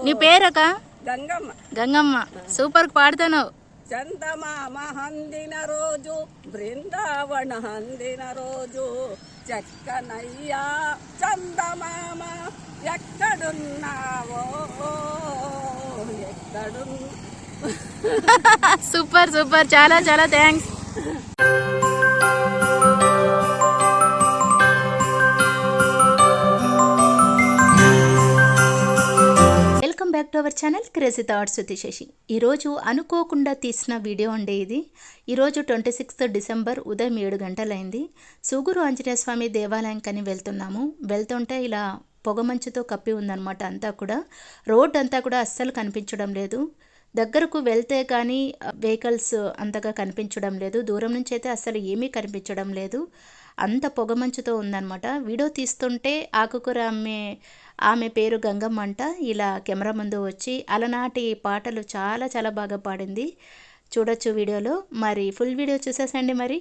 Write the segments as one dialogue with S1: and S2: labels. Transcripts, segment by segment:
S1: నీ పేరక?
S2: గంగమ్మ.
S1: గంగమ్మ సూపర్ పాడుతాను.
S2: చందమామ హందిన రోజు బృందావన హందిన రోజు చక్కనయ్యా చందమామ ఎక్కడున్నావో ఎక్కడున్నా.
S1: సూపర్ సూపర్, చాలా చాలా thanks. Welcome back to our channel crazy thoughts with Sashi. ఈరోజు అనుకోకుండా తీసిన వీడియో అండి ఇది. ఈరోజు 26 డిసెంబర్ ఉదయం 7 గంటలైంది. సూగూరు ఆంజనేయ స్వామి దేవాలయంకని వెళ్తున్నాము. వెళ్తుంటే ఇలా పొగమంచుతో కప్పి ఉందన్నమాట. అంతా కూడా రోడ్ అంతా కూడా అస్సలు కనిపించడం లేదు. దగ్గరకు వెళ్తే కానీ వెహికల్స్ అంతగా కనిపించడం లేదు. దూరం నుంచి అయితే అస్సలు ఏమీ కనిపించడం లేదు. అంత పొగమంచుతో ఉందన్నమాట. వీడియో తీస్తుంటే ఆకుకూర ఆమె పేరు గంగమ్మ అంట. ఇలా కెమెరా ముందు వచ్చి అలనాటి పాటలు చాలా చాలా బాగా పాడింది. చూడొచ్చు వీడియోలో. మరి ఫుల్ వీడియో చూసేసండి. మరి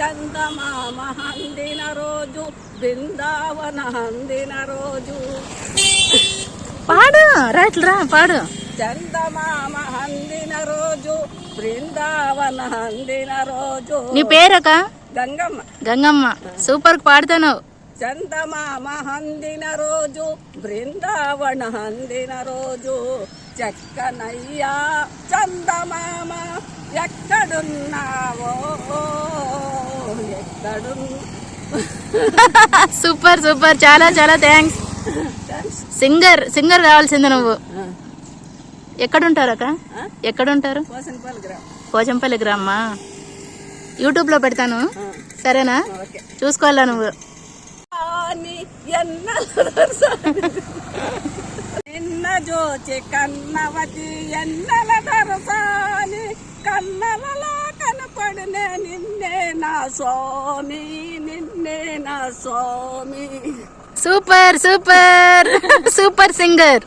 S2: చందమామ హందిన రోజు బృందావన హందిన రోజు.
S1: పాడు రా పాడు.
S2: చందమామ హందిన రోజు బృందావన హందిన రోజు.
S1: నీ పేరక?
S2: గంగమ్మ.
S1: గంగమ్మ సూపర్ పాడుతాను.
S2: చందమామ హందిన రోజు బృందావన హందిన రోజు చక్కనయ్యా చందమామ ఎక్కడున్నావో ఎక్కడున్నా.
S1: సూపర్ సూపర్, చాలా చాలా థ్యాంక్స్. సింగర్ కావాల్సింది నువ్వు. ఎక్కడుంటారు అక్క? ఎక్కడుంటారు? పోచంపల్లి గ్రామా? యూట్యూబ్ లో పెడతాను, సరేనా? చూసుకోవాలా నువ్వు.
S2: నిన్న జోచి కన్నవతి ఎన్నెల దరసాని కన్నలలో కనపడినే నిన్నే నా స్వామి నిన్నే నా స్వామి.
S1: Super super super singer.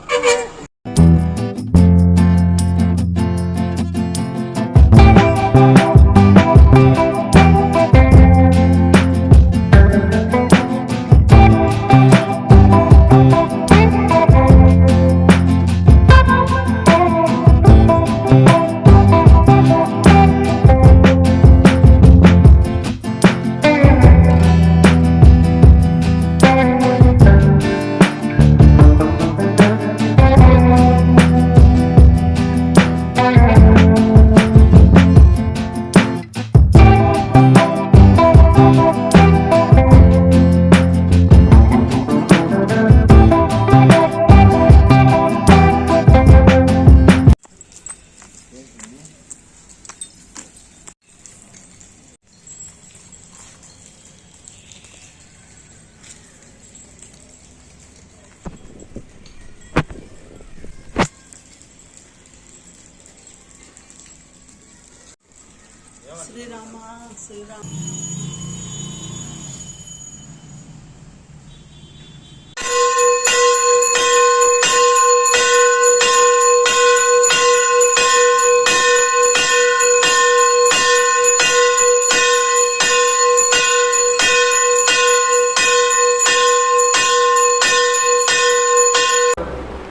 S2: Srirama Srirama.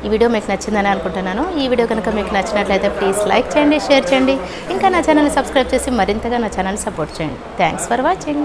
S1: ఈ వీడియో మీకు నచ్చిందని అనుకుంటున్నాను. ఈ వీడియో కనుక మీకు నచ్చినట్లయితే ప్లీజ్ లైక్ చేయండి, షేర్ చేయండి, ఇంకా నా ఛానల్ని సబ్స్క్రైబ్ చేసి మరింతగా నా ఛానల్ సపోర్ట్ చేయండి. Thanks for watching.